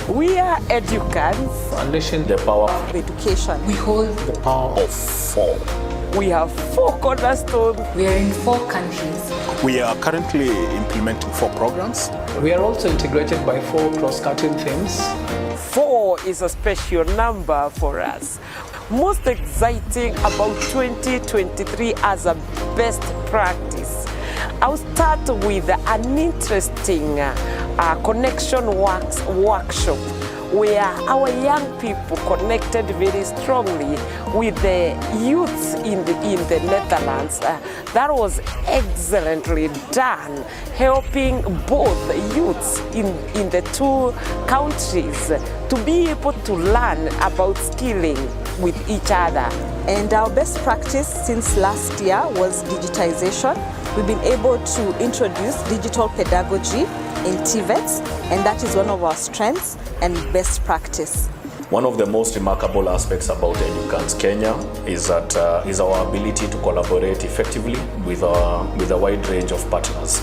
We are Educans. Unleashing the power of education. We hold the power of 4. We have 4 cornerstones. We are in 4 countries. We are currently implementing 4 programs. We are also integrated by 4 cross-cutting themes. 4 is a special number for us. Most exciting about 2023 as a best practice. I'll start with an interesting connection workshop where our young people connected very strongly with the youths in the Netherlands. That was excellently done, helping both youths in the 2 countries to be able to learn about skilling with each other. And our best practice since last year was digitization. We've been able to introduce digital pedagogy in TVETs, and that is one of our strengths and best practice. One of the most remarkable aspects about Edukans Kenya is our ability to collaborate effectively with a wide range of partners.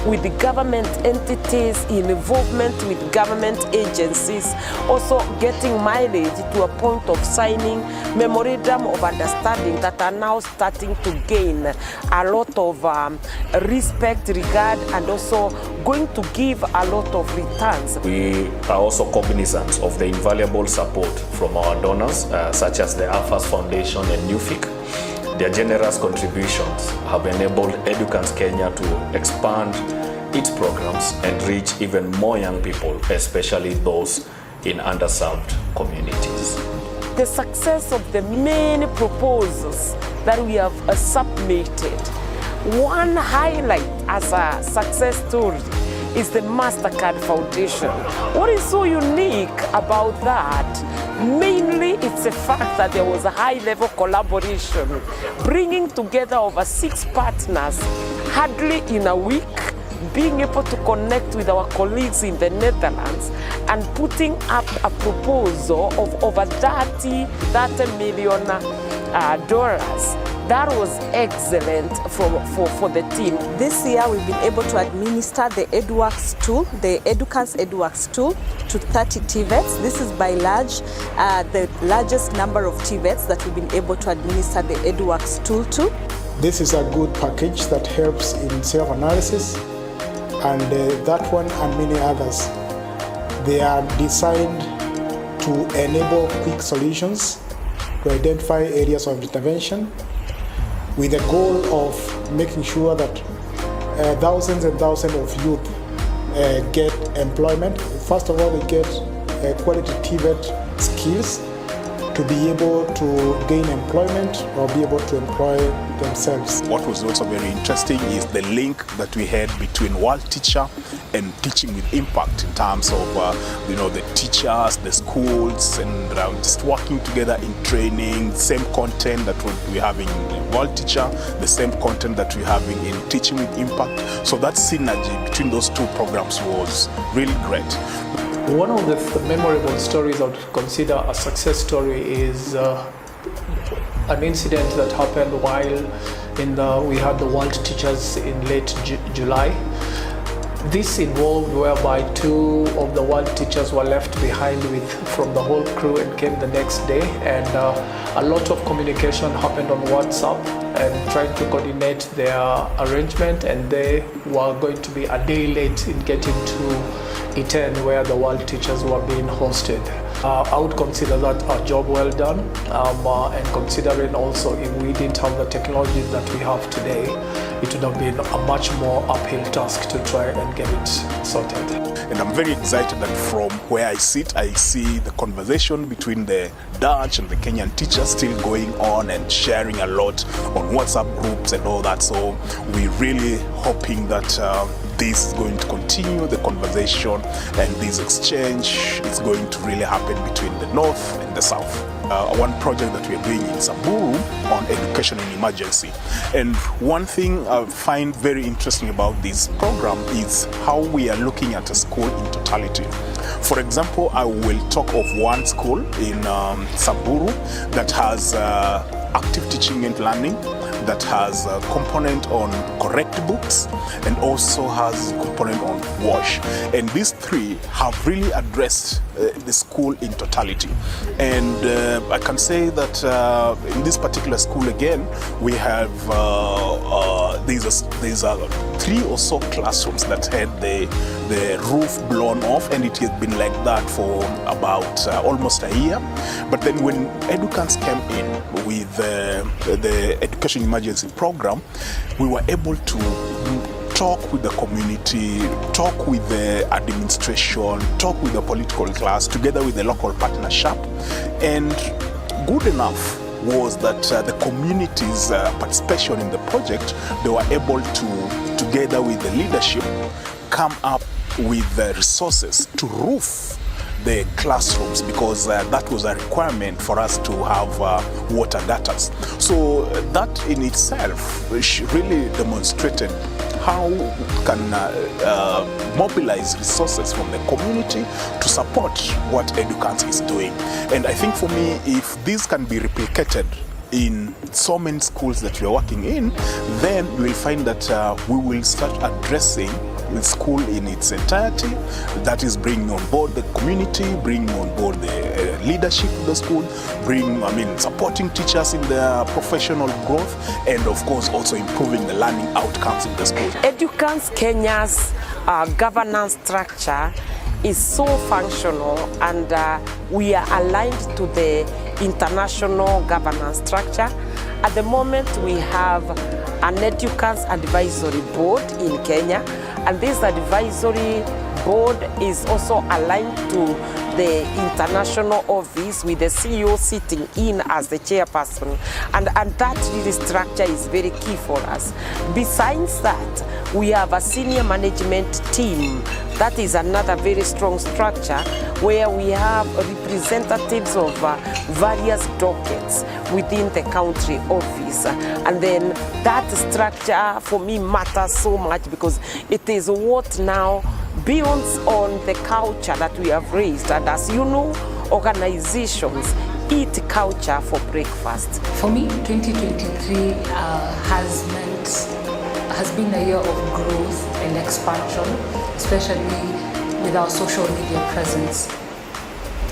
With the government entities, in involvement with government agencies, also getting mileage to a point of signing memorandum of understanding that are now starting to gain a lot of respect, regard, and also going to give a lot of returns. We are also cognizant of the invaluable support from our donors, such as the AFAS Foundation and NUFIC. Their generous contributions have enabled Edukans Kenya to expand its programs and reach even more young people, especially those in underserved communities. The success of the many proposals that we have submitted, one highlight as a success story is the MasterCard Foundation. What is so unique about that? Mainly, it's the fact that there was a high-level collaboration, bringing together over 6 partners, hardly in a week, being able to connect with our colleagues in the Netherlands and putting up a proposal of over $30 million. That was excellent for the team. This year we've been able to administer the EdWorks tool, the Educans EdWorks tool, to 30 TVETs. This is by large the largest number of TVETs that we've been able to administer the EdWorks tool to. This is a good package that helps in self-analysis, and that one and many others. They are designed to enable quick solutions to identify areas of intervention, with the goal of making sure that thousands and thousands of youth get employment. First of all, they get quality TVET skills to be able to gain employment or be able to employ themselves. What was also very interesting is the link that we had between World Teacher and Teaching with Impact in terms of the teachers, the schools, and just working together in training, same content that we're having in World Teacher, the same content that we're having in Teaching with Impact. So that synergy between those 2 programs was really great. One of the memorable stories I would consider a success story is an incident that happened while we had the World Teachers in late July. This involved whereby 2 of the World Teachers were left behind from the whole crew and came the next day, and a lot of communication happened on WhatsApp and trying to coordinate their arrangement, and they were going to be a day late in getting to Iten where the World Teachers were being hosted. I would consider that a job well done, and considering also if we didn't have the technology that we have today, it would have been a much more uphill task to try and get it sorted. And I'm very excited that from where I sit, I see the conversation between the Dutch and the Kenyan teachers still going on and sharing a lot on WhatsApp groups and all that. So we're really hoping that this is going to continue the conversation, and this exchange is going to really happen between the North and the South. One project that we are doing in Samburu on education in emergency. And one thing I find very interesting about this program is how we are looking at a school in totality. For example, I will talk of one school in Samburu that has active teaching and learning, that has a component on correct books, and also has a component on WASH. And these three have really addressed the school in totality. And I can say that in this particular school again, we have there's 3 or so classrooms that had the roof blown off, and it has been like that for about almost a year. But then when Educans came in with the education emergency program, we were able to talk with the community, talk with the administration, talk with the political class, together with the local partnership. And good enough was that the community's participation in the project, they were able to, together with the leadership, come up with the resources to roof the classrooms, because that was a requirement for us to have water gutters. So that in itself really demonstrated how we can mobilize resources from the community to support what Educans is doing. And I think for me, if this can be replicated in so many schools that we are working in, then you will find that we will start addressing the school in its entirety. That is bringing on board the community, bringing on board the leadership of the school, supporting teachers in their professional growth, and of course also improving the learning outcomes in the school. Educans Kenya's governance structure is so functional, and we are aligned to the international governance structure. At the moment, we have an Educans Advisory Board in Kenya, and this advisory board is also aligned to the international office, with the CEO sitting in as the chairperson, and that really structure is very key for us. Besides that, we have a senior management team. That is another very strong structure, where we have representatives of various dockets within the country office. And then that structure for me matters so much, because it is what now builds on the culture that we have raised. And as you know, organizations eat culture for breakfast. For me, 2023 has been a year of growth and expansion, especially with our social media presence.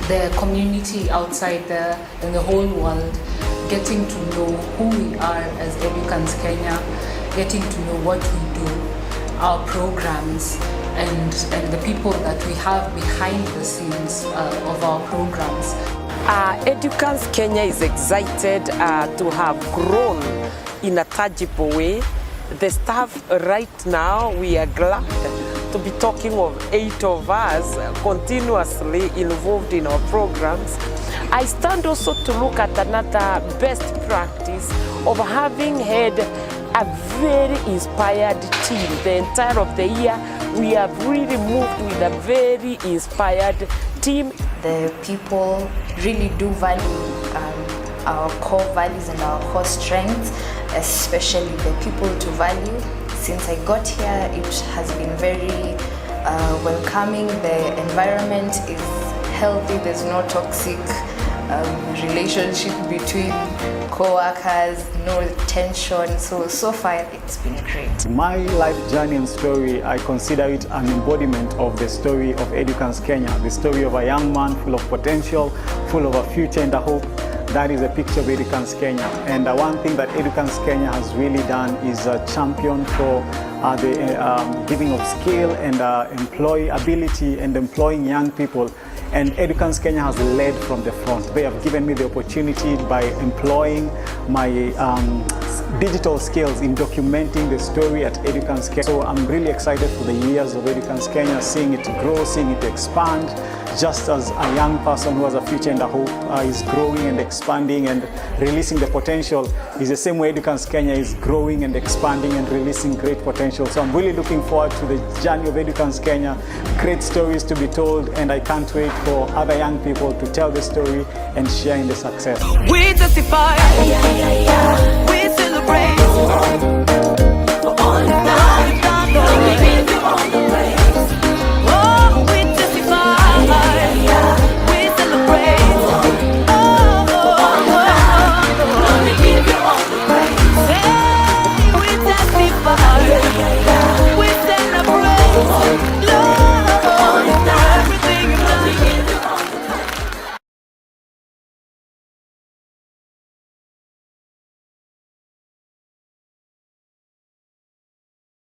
The community outside there and the whole world getting to know who we are as Edukans Kenya, getting to know what we do, our programs, and the people that we have behind the scenes of our programs. Educans Kenya is excited to have grown in a tangible way. The staff right now, we are glad to be talking of 8 of us continuously involved in our programs. I stand also to look at another best practice of having had a very inspired team. The entire of the year, we have really moved with a very inspired team. The people really do value our core values and our core strengths, especially the people to value. Since I got here, it has been very welcoming. The environment is healthy. There's no toxic relationship between co-workers, no tension. So far it's been great. My life journey and story, I consider it an embodiment of the story of Educans Kenya, the story of a young man full of potential, full of a future and a hope. That is a picture of Educans Kenya. And one thing that Educans Kenya has really done is a champion for the giving of skill and employability and employing young people. And Educans Kenya has led from the front. They have given me the opportunity by employing my digital skills in documenting the story at Educans Kenya. So I'm really excited for the years of Educans Kenya, seeing it grow, seeing it expand. Just as a young person who has a future and a hope is growing and expanding and releasing the potential, is the same way Educans Kenya is growing and expanding and releasing great potential. So I'm really looking forward to the journey of Educans Kenya, great stories to be told, and I can't wait for other young people to tell the story and share in the success. We testify, we celebrate for all the time we've done, we give you all the praise. Oh, we testify, we celebrate, we give you all the praise. Hey, we testify, we celebrate.